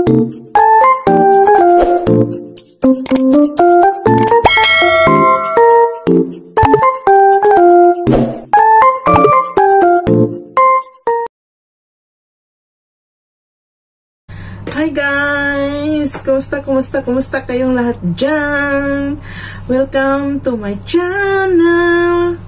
Hi guys! Kumusta kayong lahat dyan? Welcome to my channel!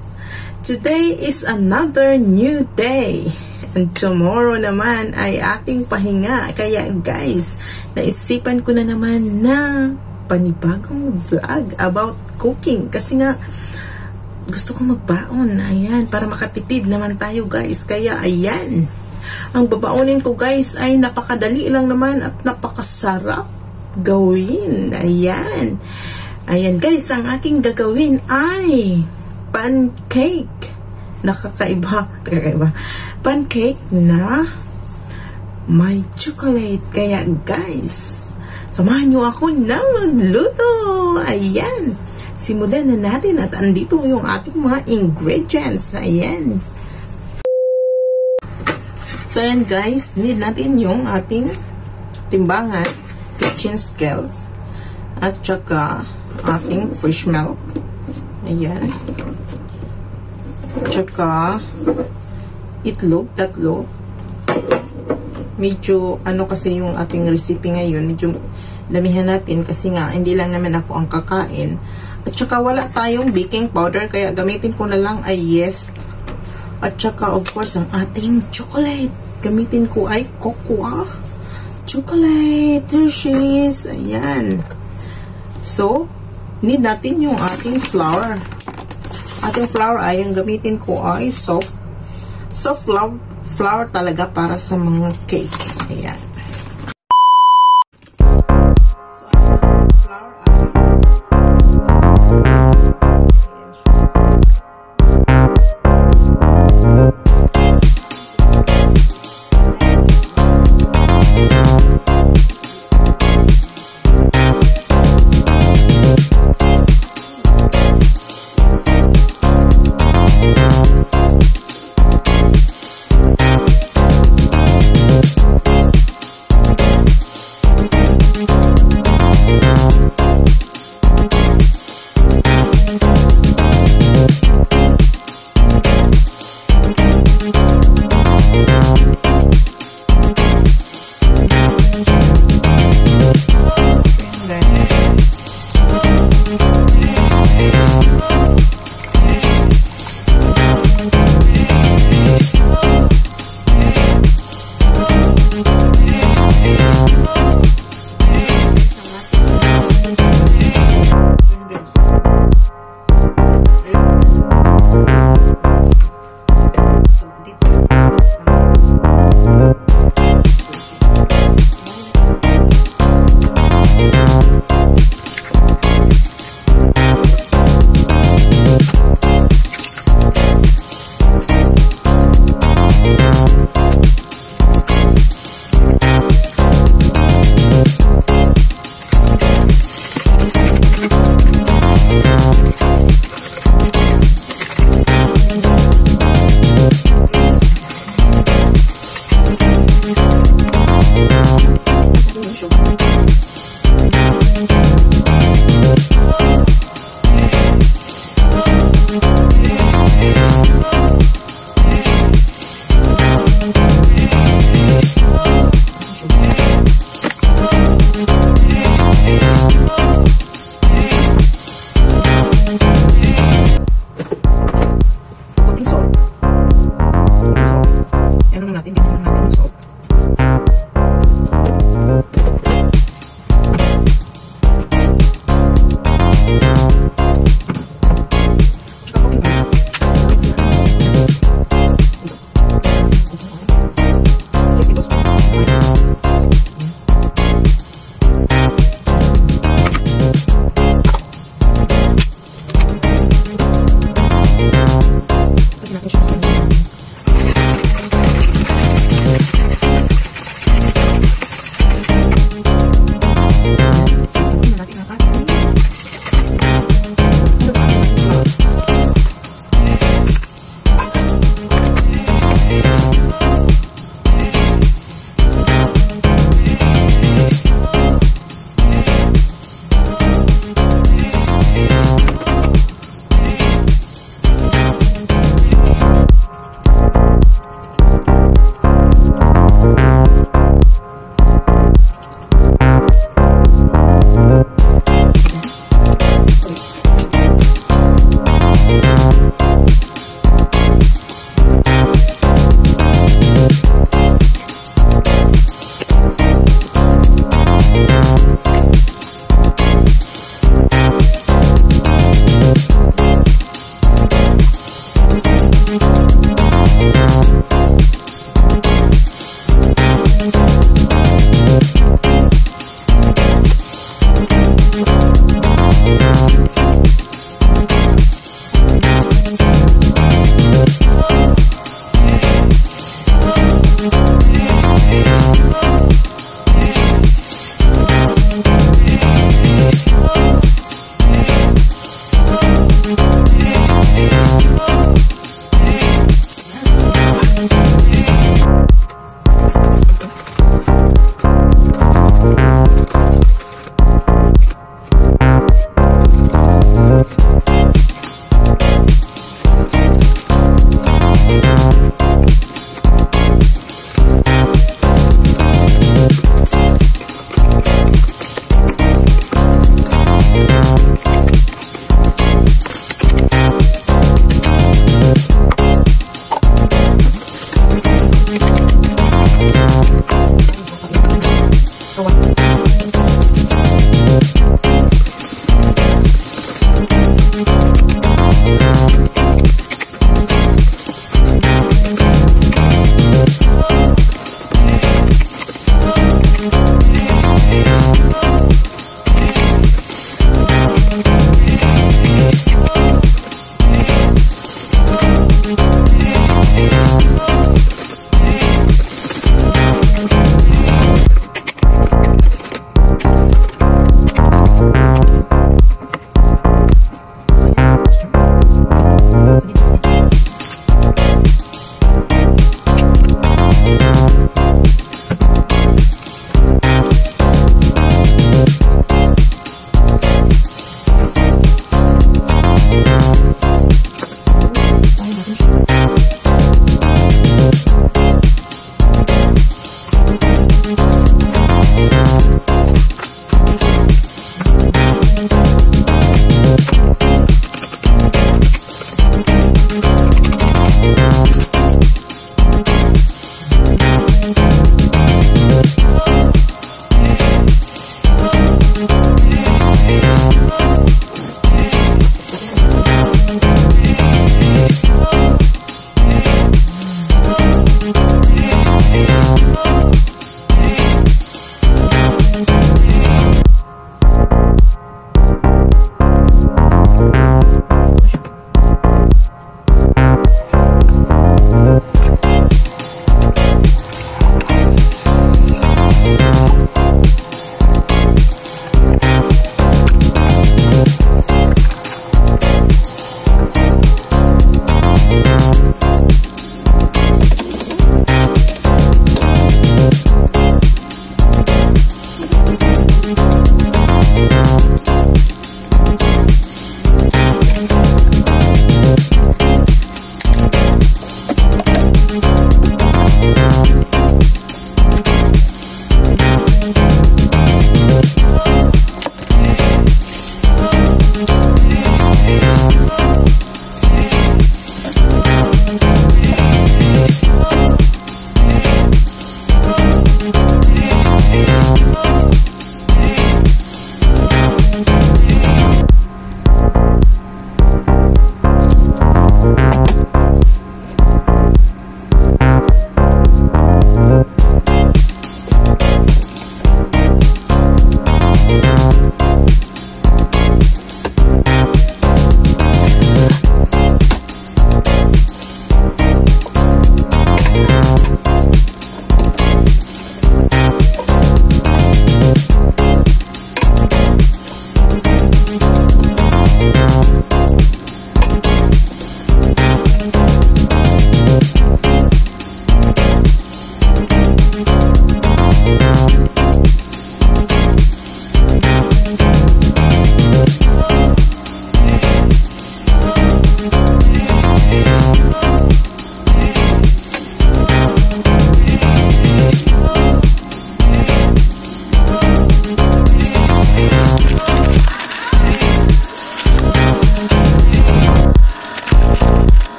Today is another new day. And tomorrow naman ay ating pahinga. Kaya guys, naisipan ko na naman na panibagong vlog about cooking. Kasi nga, gusto ko magbaon. Ayan, para makatipid naman tayo guys. Kaya ayan. Ang babaunin ko guys ay napakadali lang naman at napakasarap gawin. Ayan. Ayan guys, ang aking gagawin ay pancake. Nakakaiba. Pancake na may chocolate. Kaya guys, samahan nyo ako na magluto. Ayan. Simulan na natin at andito yung ating mga ingredients. Ayan. So, ayan guys, need natin yung ating timbangan, kitchen scales, at saka ating fresh milk. Ayan. Tsaka itlog, 3. Medyo, kasi yung ating recipe ngayon, medyo damihan natin kasi nga, hindi lang naman ako ang kakain. At saka wala tayong baking powder, kaya gamitin ko na lang ay yeast. At saka, of course, ang ating chocolate. Gamitin ko ay cocoa chocolate. Hershey's. Ayan. So, need natin yung ating flour. Ating flour ay, ang gamitin ko ay soft flour talaga para sa mga cake. Ayan. So, ang flour ay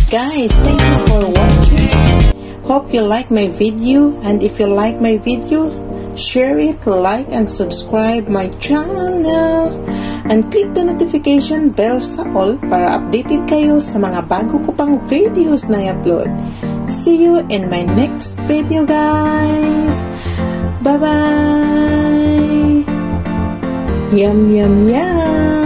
Guys, thank you for watching. Hope you like my video, and if you like my video, share it, like, and subscribe my channel. And click the notification bell sa all para updated kayo sa mga bago ko pang videos na i-upload. See you in my next video, guys. Bye-bye. Yum, yum, yum.